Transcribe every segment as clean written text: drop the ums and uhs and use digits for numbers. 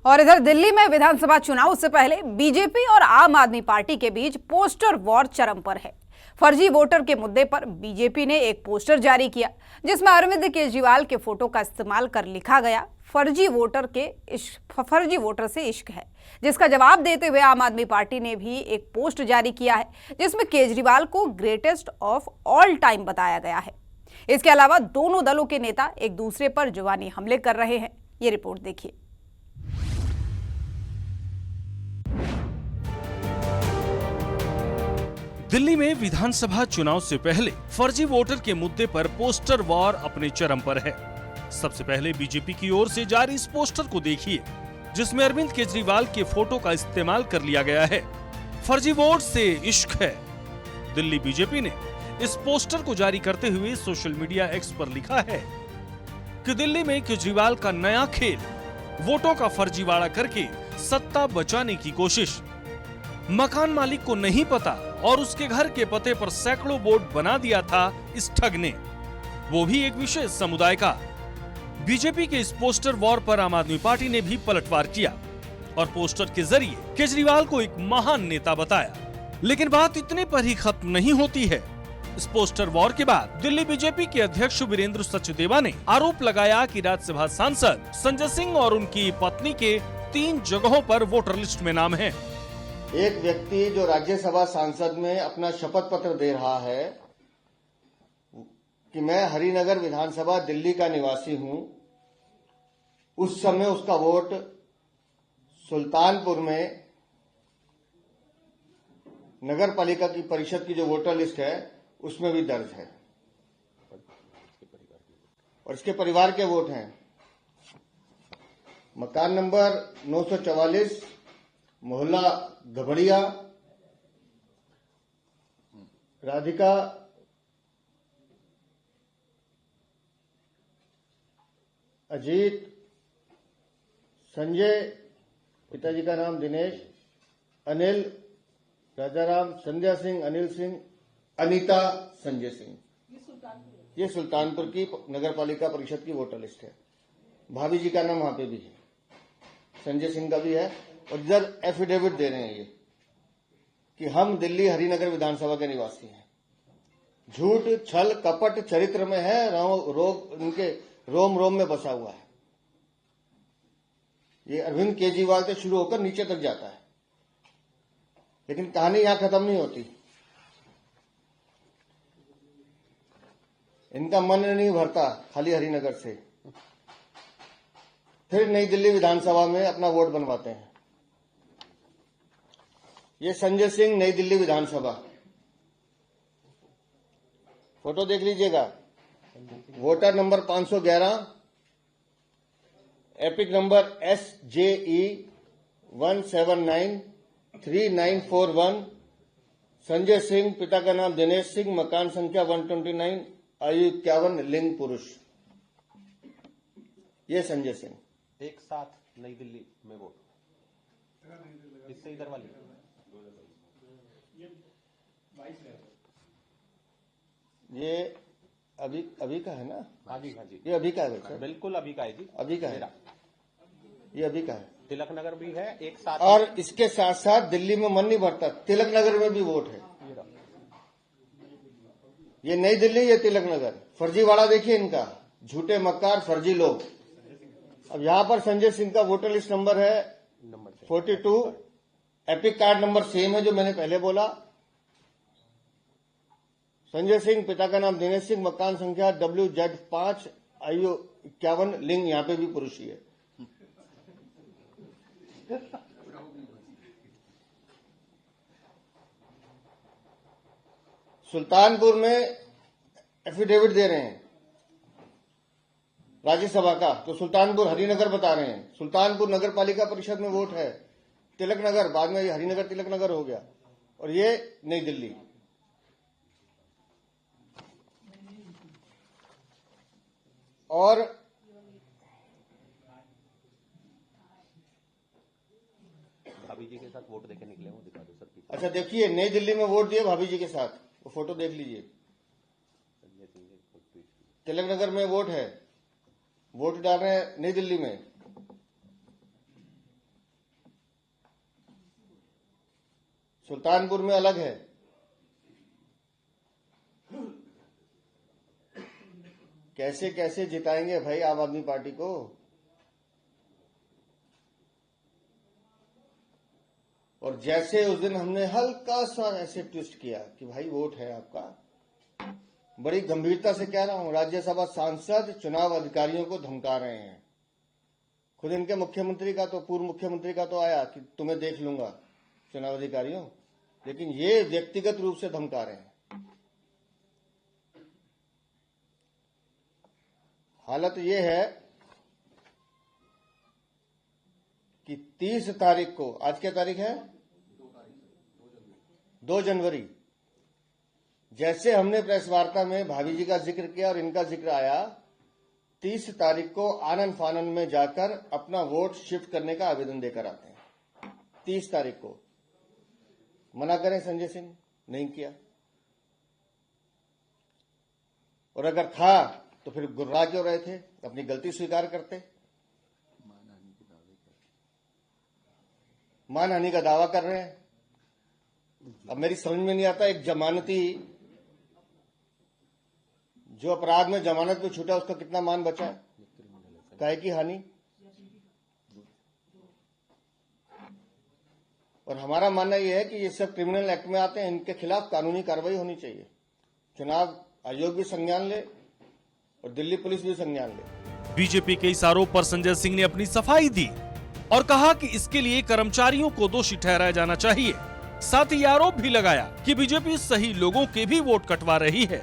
और इधर दिल्ली में विधानसभा चुनाव से पहले बीजेपी और आम आदमी पार्टी के बीच पोस्टर वॉर चरम पर है। फर्जी वोटर के मुद्दे पर बीजेपी ने एक पोस्टर जारी किया जिसमें अरविंद केजरीवाल के फोटो का इस्तेमाल कर लिखा गया फर्जी वोटर से इश्क है, जिसका जवाब देते हुए आम आदमी पार्टी ने भी एक पोस्ट जारी किया है जिसमें केजरीवाल को ग्रेटेस्ट ऑफ ऑल टाइम बताया गया है। इसके अलावा दोनों दलों के नेता एक दूसरे पर जुबानी हमले कर रहे हैं। ये रिपोर्ट देखिए। दिल्ली में विधानसभा चुनाव से पहले फर्जी वोटर के मुद्दे पर पोस्टर वॉर अपने चरम पर है। सबसे पहले बीजेपी की ओर से जारी इस पोस्टर को देखिए, जिसमें अरविंद केजरीवाल के फोटो का इस्तेमाल कर लिया गया है। फर्जी वोट से इश्क है। दिल्ली बीजेपी ने इस पोस्टर को जारी करते हुए सोशल मीडिया एक्स पर लिखा है कि दिल्ली में केजरीवाल का नया खेल, वोटों का फर्जीवाड़ा करके सत्ता बचाने की कोशिश। मकान मालिक को नहीं पता और उसके घर के पते पर सैकड़ों बोर्ड बना दिया था इस ठग ने, वो भी एक विशेष समुदाय का। बीजेपी के इस पोस्टर वॉर पर आम आदमी पार्टी ने भी पलटवार किया और पोस्टर के जरिए केजरीवाल को एक महान नेता बताया। लेकिन बात इतने पर ही खत्म नहीं होती है। इस पोस्टर वॉर के बाद दिल्ली बीजेपी के अध्यक्ष वीरेंद्र सचदेवा ने आरोप लगाया कि राज्यसभा सांसद संजय सिंह और उनकी पत्नी के 3 जगहों पर वोटर लिस्ट में नाम है। एक व्यक्ति जो राज्यसभा सांसद में अपना शपथ पत्र दे रहा है कि मैं हरिनगर विधानसभा दिल्ली का निवासी हूं, उस समय उसका वोट सुल्तानपुर में नगर पालिका की परिषद की जो वोटर लिस्ट है उसमें भी दर्ज है और इसके परिवार के वोट हैं। मकान नंबर 944, मोहल्ला गबड़िया, राधिका अजीत, संजय, पिताजी का नाम दिनेश, अनिल, राजाराम, संध्या सिंह, अनिल सिंह, अनीता, संजय सिंह। ये सुल्तानपुर की नगर पालिका परिषद की वोटर लिस्ट है। भाभी जी का नाम वहां पे भी है, संजय सिंह का भी है। और इधर एफिडेविट दे रहे हैं ये कि हम दिल्ली हरिनगर विधानसभा के निवासी हैं। झूठ, छल, कपट चरित्र में है, रोग उनके रोम रोम में बसा हुआ है। ये अरविंद केजरीवाल से शुरू होकर नीचे तक जाता है, लेकिन कहानी यहां खत्म नहीं होती। इनका मन नहीं भरता खाली हरिनगर से, फिर नई दिल्ली विधानसभा में अपना वोट बनवाते हैं। ये संजय सिंह, नई दिल्ली विधानसभा, फोटो देख लीजिएगा। Voter number 511, epic number SJE 1793941, Sanjay Singh, पिता का नाम दिनेश सिंह, मकान संख्या 129, आयु 51, लिंग पुरुष। ये संजय सिंह। एक साथ नई दिल्ली में वोट, इससे इधर वाली ये अभी का है ना? हाँ जी, हाँ जी, ये अभी का है सर? बिल्कुल अभी का है जी, अभी का है। ये अभी का है। तिलक नगर भी है एक साथ। और इसके साथ साथ दिल्ली में मन नहीं भरता, तिलक नगर में भी वोट है। ये नई दिल्ली, ये तिलक नगर। फर्जीवाड़ा देखिए इनका, झूठे मक्कार फर्जी लोग। अब यहां पर संजय सिंह का वोटर लिस्ट नंबर है 42, एपिक कार्ड नंबर सेम है जो मैंने पहले बोला। संजय सिंह, पिता का नाम दिनेश सिंह, मकान संख्या WZ5, आयु 51, लिंग यहां पे भी पुरुष ही है। सुल्तानपुर में एफिडेविट दे रहे हैं राज्यसभा का, तो सुल्तानपुर हरिनगर बता रहे हैं। सुल्तानपुर नगर पालिका परिषद में वोट है। तिलक नगर, बाद में ये हरिनगर तिलक नगर हो गया। और ये नई दिल्ली। और भाभी जी के साथ वोट देके निकले, वो दिखा दो सर। अच्छा देखिए, नई दिल्ली में वोट दिए भाभी जी के साथ, वो फोटो देख लीजिए। तिलक नगर में वोट है, वोट डाल रहे हैं नई दिल्ली में। सुल्तानपुर में अलग है। कैसे कैसे जिताएंगे भाई आम आदमी पार्टी को? और जैसे उस दिन हमने हल्का सा ऐसे ट्विस्ट किया कि भाई वोट है आपका, बड़ी गंभीरता से कह रहा हूं, राज्यसभा सांसद चुनाव अधिकारियों को धमका रहे हैं। खुद इनके मुख्यमंत्री का तो, पूर्व मुख्यमंत्री का तो आया कि तुम्हें देख लूंगा चुनाव अधिकारियों, लेकिन ये व्यक्तिगत रूप से धमका रहे हैं। हालत ये है कि 30 तारीख को, आज क्या तारीख है? 2 जनवरी, जैसे हमने प्रेस वार्ता में भाभी जी का जिक्र किया और इनका जिक्र आया, 30 तारीख को आनन फानन में जाकर अपना वोट शिफ्ट करने का आवेदन देकर आते हैं। 30 तारीख को मना करें संजय सिंह, नहीं किया। और अगर था तो फिर गुर्रा क्यों रहे थे? अपनी गलती स्वीकार करते। मानहानि का दावा कर रहे हैं। अब मेरी समझ में नहीं आता, एक जमानती जो अपराध में जमानत पे छूटा उसका कितना मान बचा है? काहे की हानि? और हमारा मानना यह है कि ये सब क्रिमिनल एक्ट में आते हैं, इनके खिलाफ कानूनी कार्रवाई होनी चाहिए। चुनाव आयोग भी संज्ञान ले और दिल्ली पुलिस भी संज्ञान ले। बीजेपी के इस आरोप पर संजय सिंह ने अपनी सफाई दी और कहा कि इसके लिए कर्मचारियों को दोषी ठहराया जाना चाहिए। साथ ही आरोप भी लगाया कि बीजेपी सही लोगों के भी वोट कटवा रही है।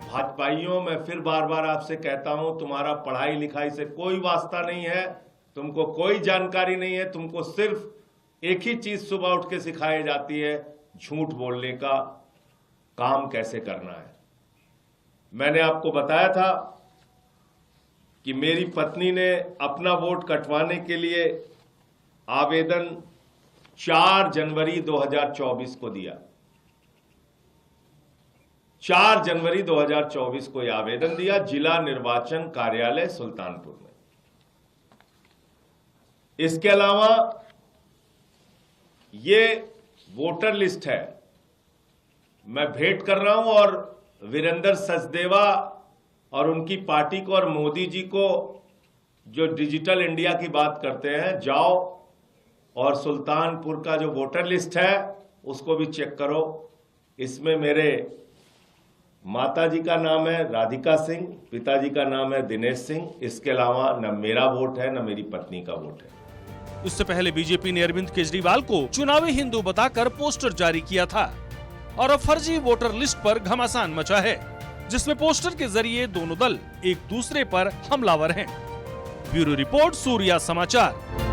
भाजपाइयों, मैं फिर बार बार आपसे कहता हूं, तुम्हारा पढ़ाई लिखाई से कोई वास्ता नहीं है, तुमको कोई जानकारी नहीं है, तुमको सिर्फ एक ही चीज सुबह उठ के सिखाई जाती है, झूठ बोलने का काम कैसे करना है। मैंने आपको बताया था कि मेरी पत्नी ने अपना वोट कटवाने के लिए आवेदन 4 जनवरी 2024 को दिया। 4 जनवरी 2024 को यह आवेदन दिया जिला निर्वाचन कार्यालय सुल्तानपुर में। इसके अलावा ये वोटर लिस्ट है, मैं भेंट कर रहा हूं और वीरेंद्र सचदेवा और उनकी पार्टी को और मोदी जी को, जो डिजिटल इंडिया की बात करते हैं, जाओ और सुल्तानपुर का जो वोटर लिस्ट है उसको भी चेक करो। इसमें मेरे माताजी का नाम है राधिका सिंह, पिताजी का नाम है दिनेश सिंह। इसके अलावा न मेरा वोट है न मेरी पत्नी का वोट है। इससे पहले बीजेपी ने अरविंद केजरीवाल को चुनावी हिंदू बताकर पोस्टर जारी किया था और अब फर्जी वोटर लिस्ट पर घमासान मचा है, जिसमें पोस्टर के जरिए दोनों दल एक दूसरे पर हमलावर हैं। ब्यूरो रिपोर्ट, सूर्या समाचार।